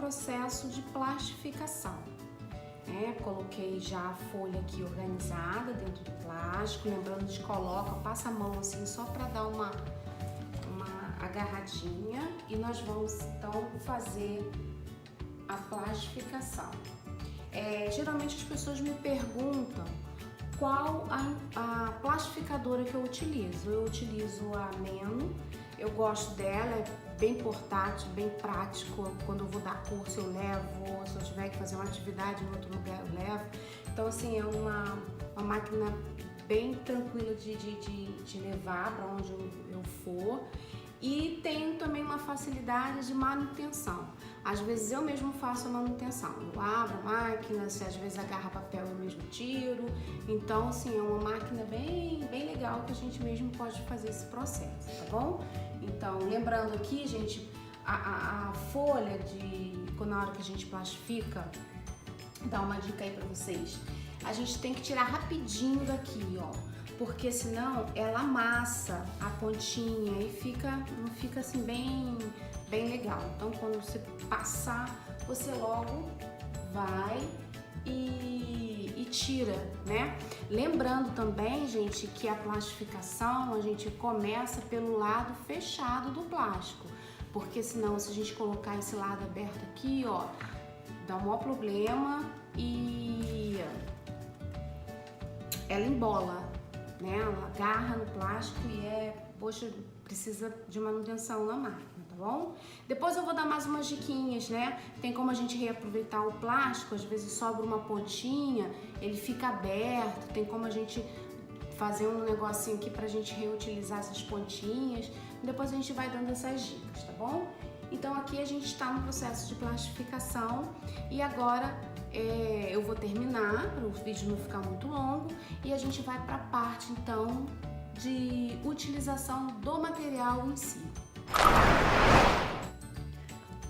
processo de plastificação. Coloquei já a folha aqui organizada dentro do plástico, lembrando de coloca, passa a mão assim só para dar uma agarradinha, e nós vamos então fazer a plastificação. Geralmente as pessoas me perguntam qual a plastificadora que eu utilizo. Eu utilizo a Meno, eu gosto dela, é bem portátil, bem prático. Quando eu vou dar curso eu levo, se eu tiver que fazer uma atividade em outro lugar eu levo. Então assim, é uma máquina bem tranquila de levar para onde eu for. E tenho também uma facilidade de manutenção. Às vezes eu mesmo faço a manutenção. Eu abro a máquina, se às vezes agarra papel eu mesmo tiro. Então, assim, é uma máquina bem legal que a gente mesmo pode fazer esse processo, tá bom? Então, lembrando aqui, gente, a folha quando na hora que a gente plastifica, dá uma dica aí pra vocês. A gente tem que tirar rapidinho daqui, ó. Porque senão ela amassa a pontinha e não fica assim bem legal. Então quando você passar, você logo vai e tira, né? Lembrando também, gente, que a plastificação a gente começa pelo lado fechado do plástico. Porque senão, se a gente colocar esse lado aberto aqui, ó, dá um maior problema e ela embola, né? Ela agarra no plástico e poxa, precisa de manutenção na máquina, tá bom? Depois eu vou dar mais umas diquinhas, né? Tem como a gente reaproveitar o plástico, às vezes sobra uma pontinha, ele fica aberto, tem como a gente fazer um negocinho aqui pra gente reutilizar essas pontinhas. Depois a gente vai dando essas dicas, tá bom? Então aqui a gente está no processo de plastificação e agora eu vou terminar para o vídeo não ficar muito longo e a gente vai para a parte então de utilização do material em si.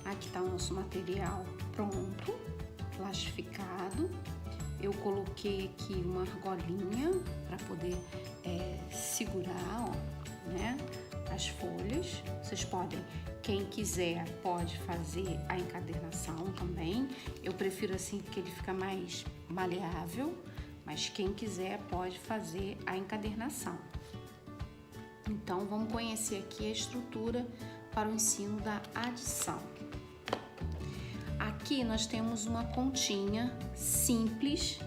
Aqui está o nosso material pronto, plastificado. Eu coloquei aqui uma argolinha para poder segurar, ó, né, as folhas. Vocês podem, quem quiser pode fazer a encadernação também. Eu prefiro assim porque ele fica mais maleável, mas quem quiser pode fazer a encadernação. Então vamos conhecer aqui a estrutura para o ensino da adição. Aqui nós temos uma continha simples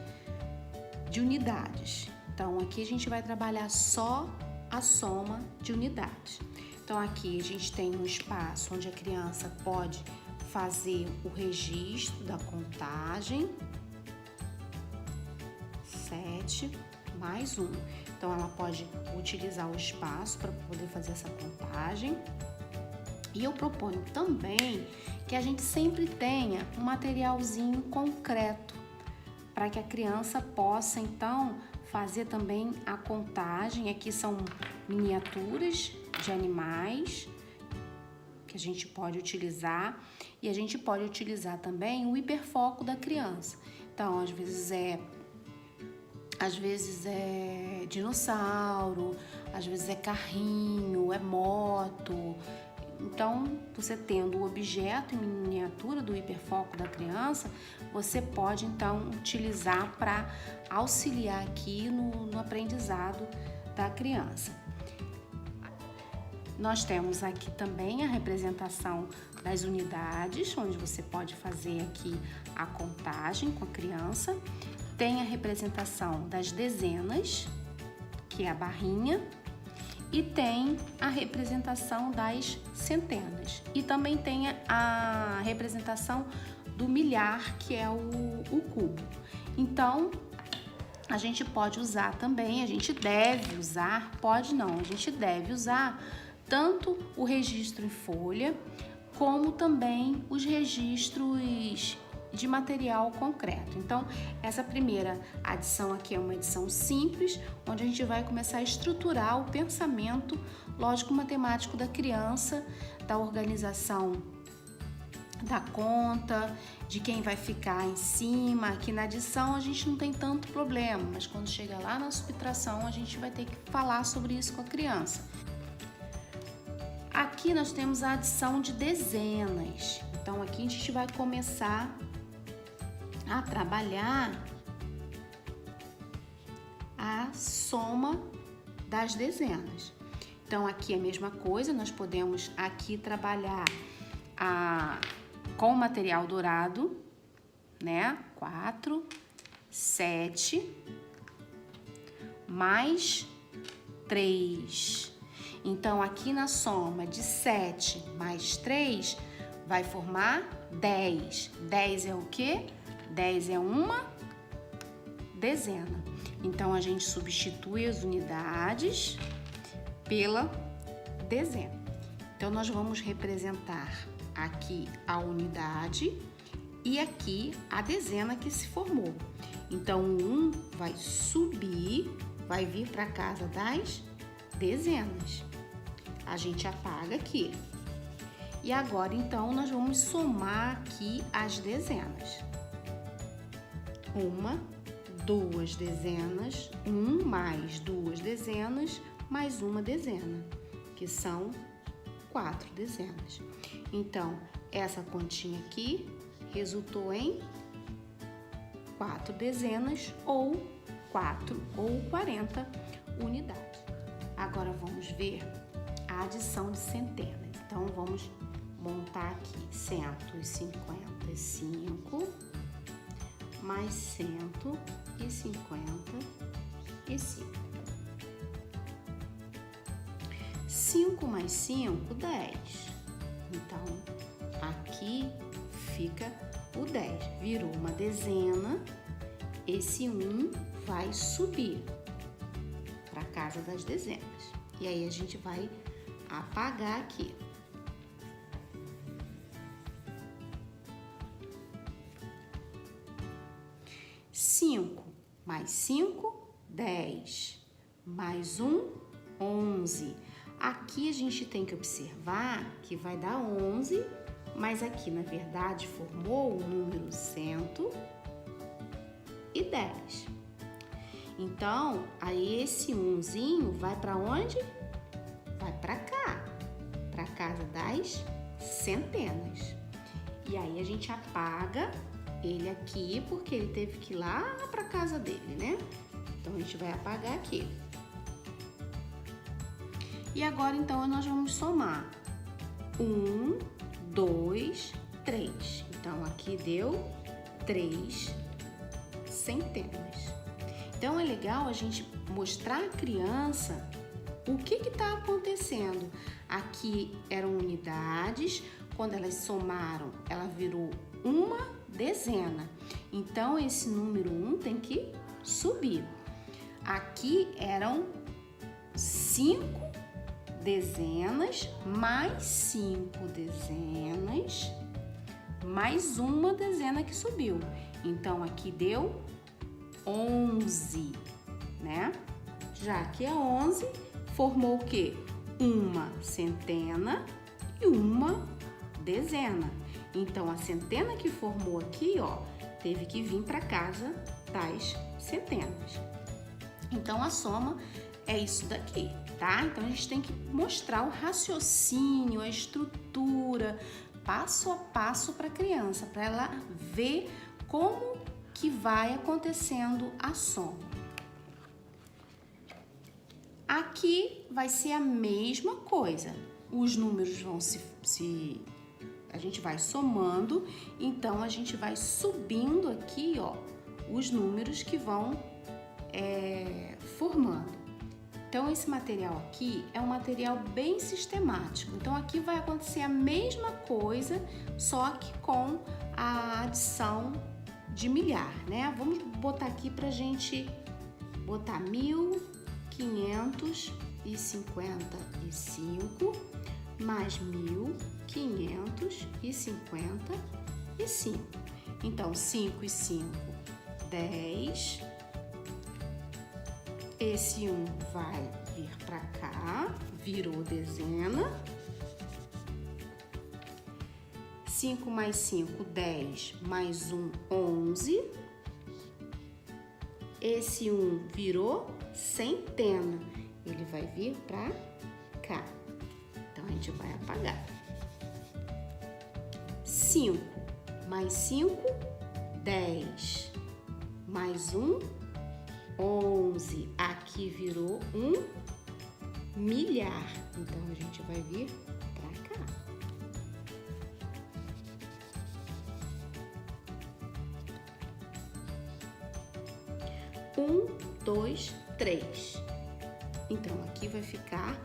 de unidades. Então aqui a gente vai trabalhar só a soma de unidades. Então aqui a gente tem um espaço onde a criança pode fazer o registro da contagem, 7 mais 1. Então ela pode utilizar o espaço para poder fazer essa contagem. E eu proponho também que a gente sempre tenha um materialzinho concreto para que a criança possa então fazer também a contagem. Aqui são miniaturas de animais que a gente pode utilizar e a gente pode utilizar também o hiperfoco da criança. Então, às vezes é dinossauro, às vezes é carrinho, é moto. Então, você tendo o objeto em miniatura do hiperfoco da criança, você pode então utilizar para auxiliar aqui no aprendizado da criança. Nós temos aqui também a representação das unidades, onde você pode fazer aqui a contagem com a criança. Tem a representação das dezenas, que é a barrinha, e tem a representação das centenas. E também tem a representação do milhar, que é o cubo. Então, a gente pode usar também, a gente deve usar, pode não, a gente deve usar tanto o registro em folha, como também os registros de material concreto. Então, essa primeira adição aqui é uma adição simples, onde a gente vai começar a estruturar o pensamento lógico-matemático da criança, da organização da conta, de quem vai ficar em cima. Aqui na adição a gente não tem tanto problema, mas quando chega lá na subtração a gente vai ter que falar sobre isso com a criança. Aqui nós temos a adição de dezenas. Então, aqui a gente vai começar a trabalhar a soma das dezenas. Então, aqui é a mesma coisa, nós podemos aqui trabalhar com o material dourado, né? 4, 7, mais 3. Então, aqui na soma de 7 mais 3, vai formar 10. 10 é o quê? 10 é uma dezena. Então, a gente substitui as unidades pela dezena. Então, nós vamos representar aqui a unidade e aqui a dezena que se formou. Então, o 1 vai subir, vai vir para casa das dezenas. A gente apaga aqui. E agora, então, nós vamos somar aqui as dezenas. 1, 2 dezenas, 1 mais 2 dezenas, mais uma dezena, que são 4 dezenas. Então, essa continha aqui resultou em 4 dezenas ou 4 ou 40 unidades. Agora, vamos ver a adição de centenas. Então, vamos montar aqui 155 mais 155. 5 mais 5, 10. Então, aqui fica o 10. Virou uma dezena. Esse 1 vai subir para casa das dezenas. E aí, a gente vai apagar aqui. Cinco mais 5, 10. Mais 1, 11. Aqui a gente tem que observar que vai dar 11, mas aqui, na verdade, formou o número 110. Então, aí esse 1zinho vai para onde? Vai para cá, para casa das centenas. E aí a gente apaga ele aqui, porque ele teve que ir lá para casa dele, né? Então, a gente vai apagar aqui. E agora, então, nós vamos somar 1, 2, 3. Então, aqui deu 3 centenas. Então, é legal a gente mostrar à criança o que está acontecendo. Aqui eram unidades, quando elas somaram, ela virou uma dezena. Então, esse número 1 tem que subir. Aqui eram 5 dezenas, mais 5 dezenas, mais uma dezena que subiu. Então, aqui deu 11, né? Já que é 11, formou o quê? Uma centena e uma dezena. Então, a centena que formou aqui, ó, teve que vir para casa das centenas. Então, a soma é isso daqui, tá? Então, a gente tem que mostrar o raciocínio, a estrutura, passo a passo para a criança, para ela ver como que vai acontecendo a soma. Aqui vai ser a mesma coisa. Os números vão a gente vai somando, então a gente vai subindo aqui, ó, os números que vão formando. Então, esse material aqui é um material bem sistemático. Então, aqui vai acontecer a mesma coisa, só que com a adição de milhar, né? Vamos botar aqui pra gente botar 1555 mais 1555. Então, 5 e 5, 10. Esse 1 vai vir para cá, virou dezena. 5 mais 5, 10, mais 1, 11. Esse 1 virou centena, ele vai vir para cá. Então, a gente vai apagar. 5. Mais 5, 10. Mais 1, 11. Aqui virou um milhar. Então, a gente vai vir pra cá. 1, 2, 3. Então, aqui vai ficar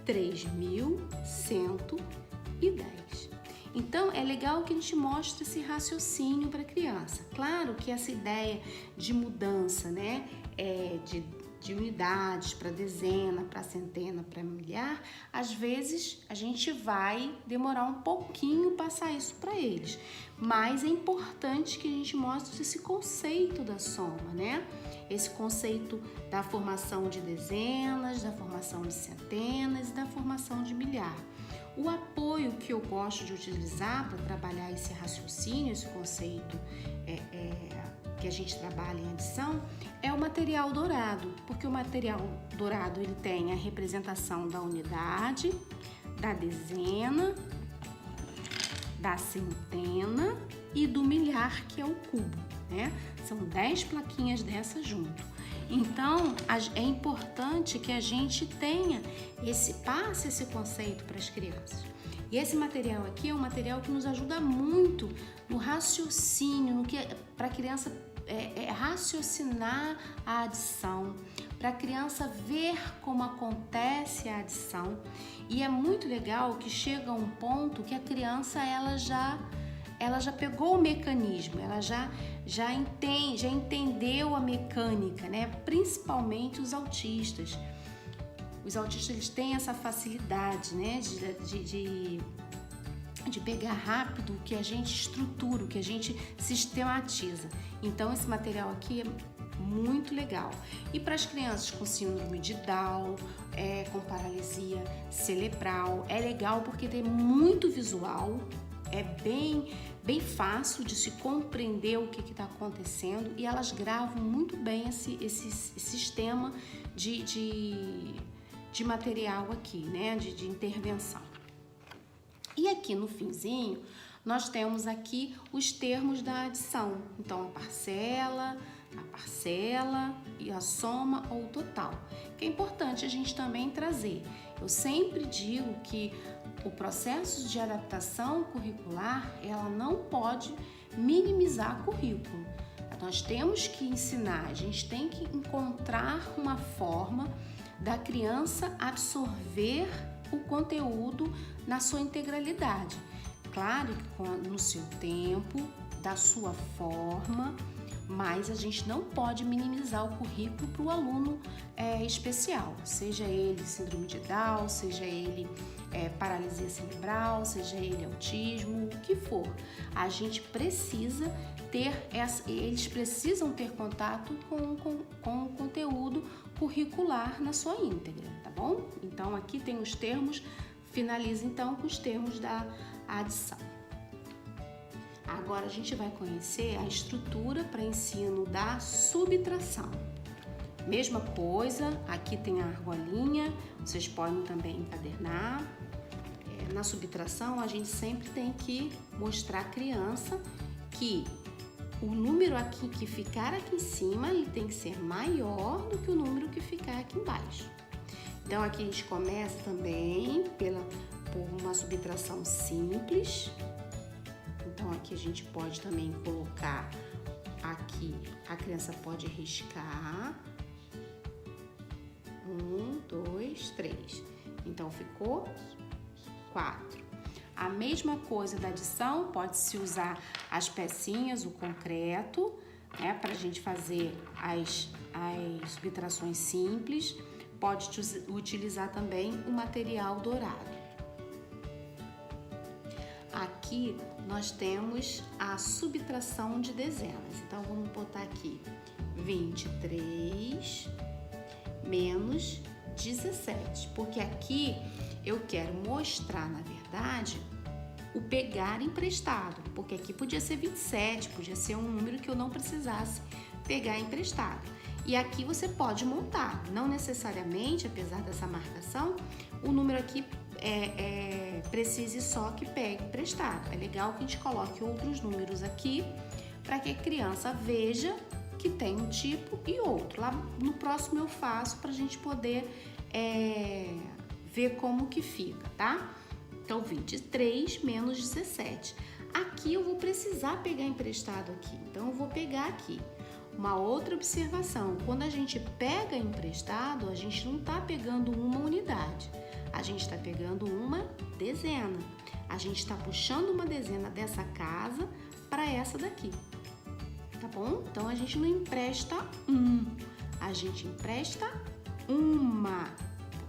3.110. Então, é legal que a gente mostre esse raciocínio para a criança. Claro que essa ideia de mudança, né, de unidades para dezena, para centena, para milhar, às vezes a gente vai demorar um pouquinho passar isso para eles. Mas é importante que a gente mostre esse conceito da soma, né? Esse conceito da formação de dezenas, da formação de centenas e da formação de milhar. O apoio que eu gosto de utilizar para trabalhar esse raciocínio, esse conceito que a gente trabalha em adição, é o material dourado, porque o material dourado ele tem a representação da unidade, da dezena, da centena e do milhar, que é o cubo, né? São 10 plaquinhas dessas junto. Então, é importante que a gente passe esse conceito para as crianças. E esse material aqui é um material que nos ajuda muito no raciocínio, para a criança raciocinar a adição, para a criança ver como acontece a adição. E é muito legal que chega a um ponto que a criança ela já pegou o mecanismo, ela já entendeu a mecânica, né? Principalmente os autistas. Os autistas eles têm essa facilidade, né? De pegar rápido o que a gente estrutura, o que a gente sistematiza. Então, esse material aqui é muito legal. E para as crianças com síndrome de Down, com paralisia cerebral, é legal porque tem muito visual, é bem fácil de se compreender o que está acontecendo e elas gravam muito bem esse sistema de material aqui, né? De intervenção. E aqui no finzinho, nós temos aqui os termos da adição. Então, a parcela e a soma ou o total. Que é importante a gente também trazer. Eu sempre digo que o processo de adaptação curricular, ela não pode minimizar currículo. Nós temos que ensinar, a gente tem que encontrar uma forma da criança absorver o conteúdo na sua integralidade. Claro que no seu tempo, da sua forma, mas a gente não pode minimizar o currículo para o aluno especial, seja ele síndrome de Down, seja ele paralisia cerebral, seja ele autismo, o que for. A gente precisa eles precisam ter contato com o conteúdo curricular na sua íntegra, tá bom? Então, aqui tem os termos, finaliza então com os termos da adição. Agora a gente vai conhecer a estrutura para ensino da subtração. Mesma coisa, aqui tem a argolinha, vocês podem também encadernar. Na subtração, a gente sempre tem que mostrar à criança que o número aqui que ficar aqui em cima, ele tem que ser maior do que o número que ficar aqui embaixo. Então, aqui a gente começa também por uma subtração simples. Então, aqui a gente pode também colocar aqui, a criança pode riscar. 1, 2, 3. Então, ficou 4. A mesma coisa da adição, pode-se usar as pecinhas, o concreto, né, para a gente fazer as subtrações simples. Pode utilizar também o material dourado. Aqui nós temos a subtração de dezenas. Então, vamos botar aqui 23 menos 17, porque aqui eu quero mostrar, na verdade, o pegar emprestado, porque aqui podia ser 27, podia ser um número que eu não precisasse pegar emprestado. E aqui você pode montar, não necessariamente, apesar dessa marcação, o número aqui precise só que pegue emprestado. É legal que a gente coloque outros números aqui para que a criança veja que tem um tipo e outro. Lá no próximo eu faço para a gente poder ver como que fica, tá? Então, 23 menos 17. Aqui eu vou precisar pegar emprestado aqui. Então, eu vou pegar aqui. Uma outra observação, quando a gente pega emprestado, a gente não está pegando uma unidade, a gente está pegando uma dezena. A gente está puxando uma dezena dessa casa para essa daqui, tá bom? Então, a gente não empresta a gente empresta uma,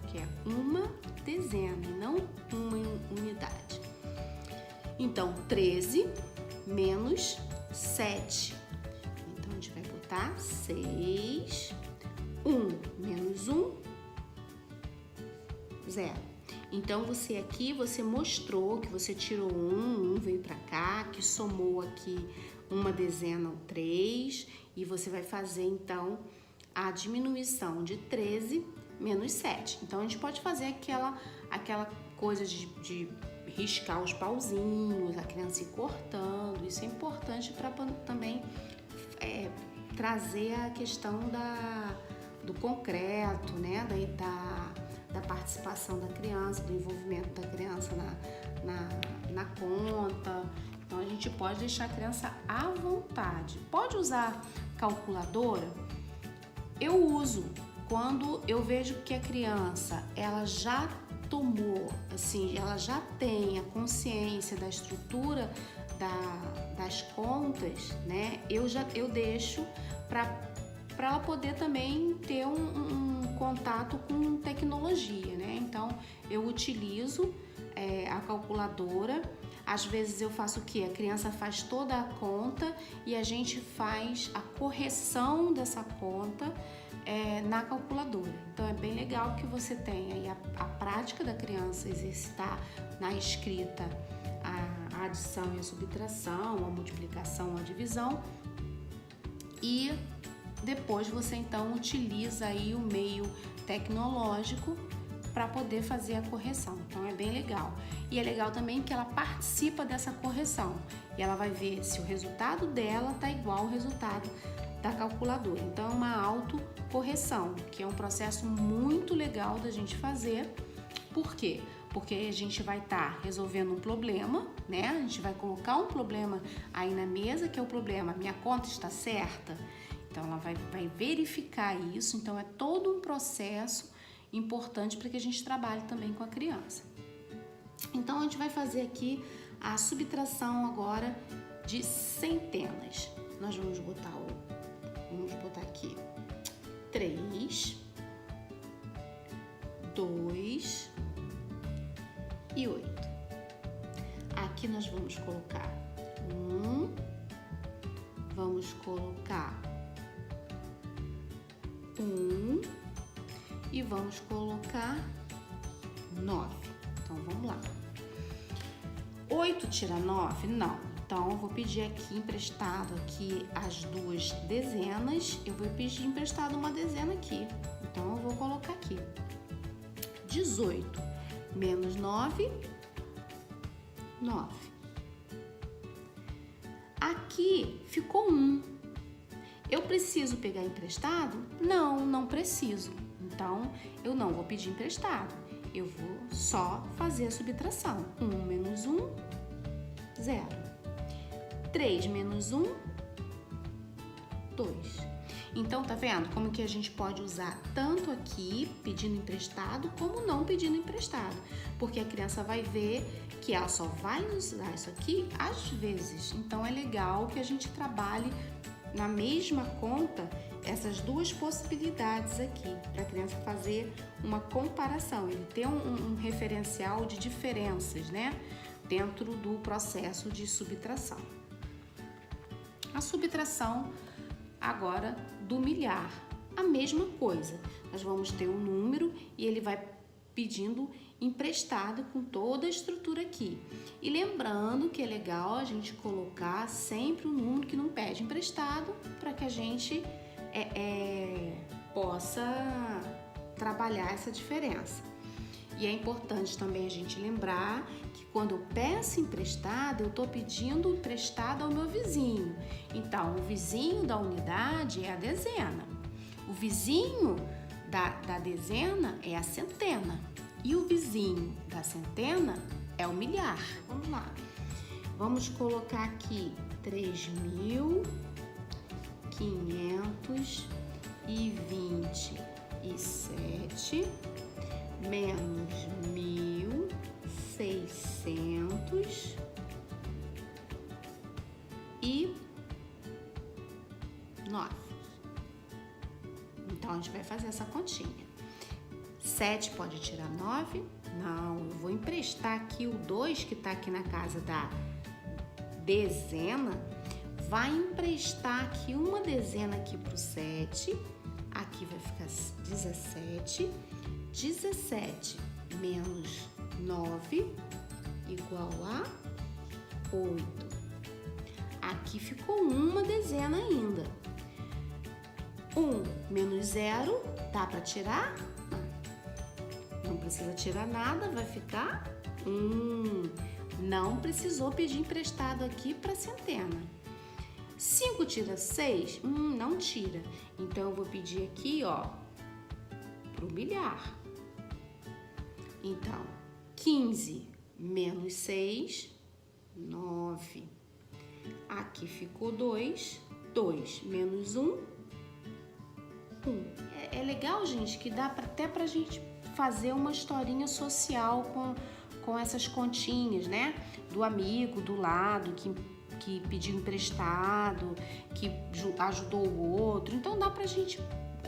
porque é uma dezena e não uma unidade. Então, 13 menos 7. Então, a gente vai botar 6, 1 menos 1, 0. Então, você aqui, você mostrou que você tirou 1 veio para cá, que somou aqui uma dezena, 3, e você vai fazer, então, a diminuição de 13 menos 7. Então, a gente pode fazer aquela coisa de riscar os pauzinhos, a criança ir cortando. Isso é importante para também trazer a questão do concreto, né? Da participação da criança, do envolvimento da criança na conta. Então, a gente pode deixar a criança à vontade. Pode usar calculadora? Eu uso quando eu vejo que a criança, ela já tomou, assim, ela já tem a consciência da estrutura das contas, né? Eu deixo para ela poder também ter um contato com tecnologia, né? Então, eu utilizo a calculadora. Às vezes eu faço o quê? A criança faz toda a conta e a gente faz a correção dessa conta na calculadora. Então, é bem legal que você tenha aí a prática da criança exercitar na escrita a adição e a subtração, a multiplicação, a divisão, e depois você então utiliza aí o meio tecnológico para poder fazer a correção. Então, é bem legal. E é legal também que ela participa dessa correção e ela vai ver se o resultado dela tá igual ao resultado da calculadora. Então, é uma autocorreção, que é um processo muito legal da gente fazer. Por quê? Porque a gente vai estar resolvendo um problema, né? A gente vai colocar um problema aí na mesa, que é o problema, minha conta está certa? Então, ela vai verificar isso. Então, é todo um processo importante para que a gente trabalhe também com a criança. Então, a gente vai fazer aqui a subtração agora de centenas. Nós vamos botar aqui 3, 2 e 8. Aqui nós vamos colocar 1, vamos colocar 1 e vamos colocar 9. Então, vamos lá. 8 tira 9? Não. Então, eu vou pedir aqui emprestado aqui as duas dezenas. Eu vou pedir emprestado uma dezena aqui. Então, eu vou colocar aqui 18 menos 9, 9. Aqui ficou 1. Eu preciso pegar emprestado? Não, não preciso. Então, eu não vou pedir emprestado. Eu vou só fazer a subtração. 1 menos 1, 0. 3 menos 1, 2. Então, tá vendo como que a gente pode usar tanto aqui, pedindo emprestado, como não pedindo emprestado. Porque a criança vai ver que ela só vai usar isso aqui às vezes. Então, é legal que a gente trabalhe na mesma conta essas duas possibilidades aqui, para a criança fazer uma comparação, ele ter um referencial de diferenças, né, dentro do processo de subtração. A subtração agora do milhar, a mesma coisa. Nós vamos ter um número e ele vai pedindo emprestado com toda a estrutura aqui. E lembrando que é legal a gente colocar sempre um número que não pede emprestado para que a gente possa trabalhar essa diferença. E é importante também a gente lembrar que quando eu peço emprestado, eu estou pedindo emprestado ao meu vizinho. Então, o vizinho da unidade é a dezena. O vizinho da dezena é a centena. E o vizinho da centena é o milhar. Vamos lá. Vamos colocar aqui 3.527 menos 1.609. Então, a gente vai fazer essa continha. 7 pode tirar 9? Não, eu vou emprestar aqui o 2 que está aqui na casa da dezena. Vai emprestar aqui uma dezena aqui para o 7. Aqui vai ficar 17. 17 menos 9 igual a 8. Aqui ficou uma dezena ainda. 1 menos 0, dá para tirar? Não precisa tirar nada, vai ficar 1. Não precisou pedir emprestado aqui para centena. 5 tira 6? Não tira. Então, eu vou pedir aqui, ó, pro milhar. Então, 15 menos 6, 9. Aqui ficou 2. 2 menos 1, 1. É legal, gente, que dá até pra gente fazer uma historinha social com essas continhas, né? Do amigo do lado que pediu emprestado, que ajudou o outro. Então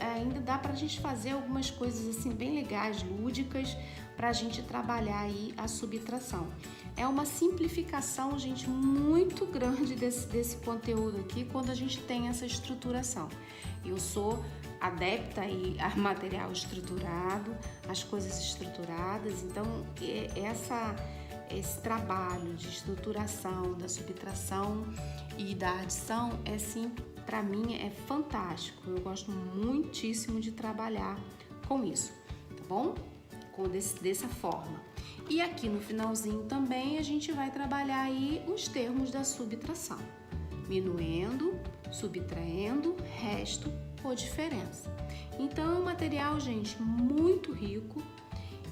ainda dá pra gente fazer algumas coisas assim bem legais, lúdicas, pra gente trabalhar aí a subtração. É uma simplificação, gente, muito grande desse conteúdo aqui quando a gente tem essa estruturação. Eu sou adepta aí a material estruturado, as coisas estruturadas, então esse trabalho de estruturação, da subtração e da adição é sim, para mim é fantástico. Eu gosto muitíssimo de trabalhar com isso, tá bom? Dessa forma. E aqui no finalzinho também a gente vai trabalhar aí os termos da subtração. Minuendo, subtraindo, resto ou diferença. Então é um material, gente, muito rico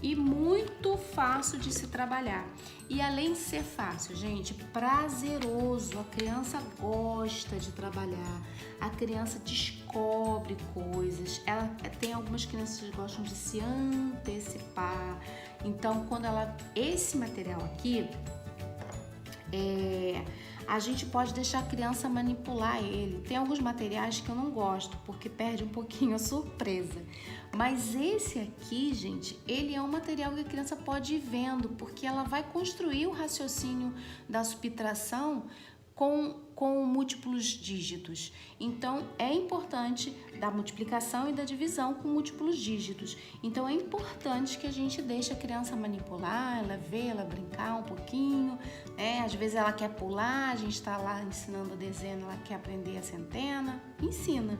e muito fácil de se trabalhar. E além de ser fácil, gente, prazeroso. A criança gosta de trabalhar, a criança descobre coisas. Tem algumas crianças que gostam de se antecipar. Então, esse material aqui, a gente pode deixar a criança manipular ele. Tem alguns materiais que eu não gosto, porque perde um pouquinho a surpresa. Mas esse aqui, gente, ele é um material que a criança pode ir vendo, porque ela vai construir o raciocínio da subtração com múltiplos dígitos. Então, é importante da multiplicação e da divisão com múltiplos dígitos. Então, é importante que a gente deixe a criança manipular, ela ver, ela brincar um pouquinho, né? Às vezes ela quer pular, a gente está lá ensinando a dezena, ela quer aprender a centena, ensina,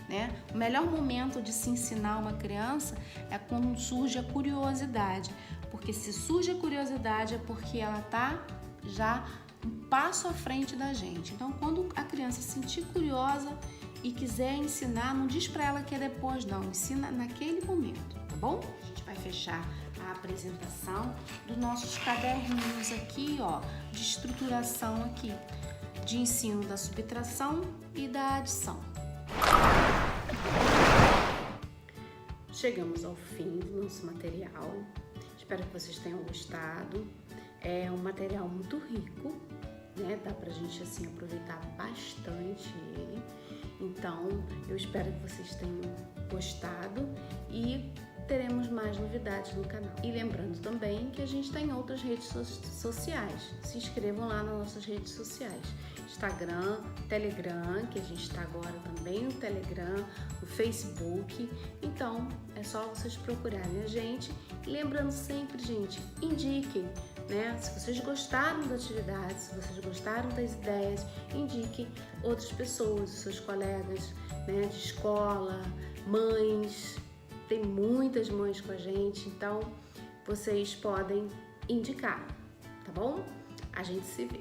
né? O melhor momento de se ensinar uma criança é quando surge a curiosidade, porque se surge a curiosidade é porque ela está já um passo à frente da gente. Então, quando a criança se sentir curiosa e quiser ensinar, não diz para ela que é depois, não. Ensina naquele momento, tá bom? A gente vai fechar a apresentação dos nossos caderninhos aqui, ó, de estruturação aqui, de ensino da subtração e da adição. Chegamos ao fim do nosso material. Espero que vocês tenham gostado. É um material muito rico, né? Dá pra gente assim aproveitar bastante ele. Então, eu espero que vocês tenham gostado e teremos mais novidades no canal. E lembrando também que a gente está em outras redes sociais. Se inscrevam lá nas nossas redes sociais. Instagram, Telegram, que a gente está agora também no Telegram, no Facebook. Então, é só vocês procurarem a gente. E lembrando sempre, gente, indiquem, né? Se vocês gostaram da atividade, se vocês gostaram das ideias, indiquem outras pessoas, seus colegas, né, de escola, mães. Tem muitas mães com a gente, então vocês podem indicar, tá bom? A gente se vê.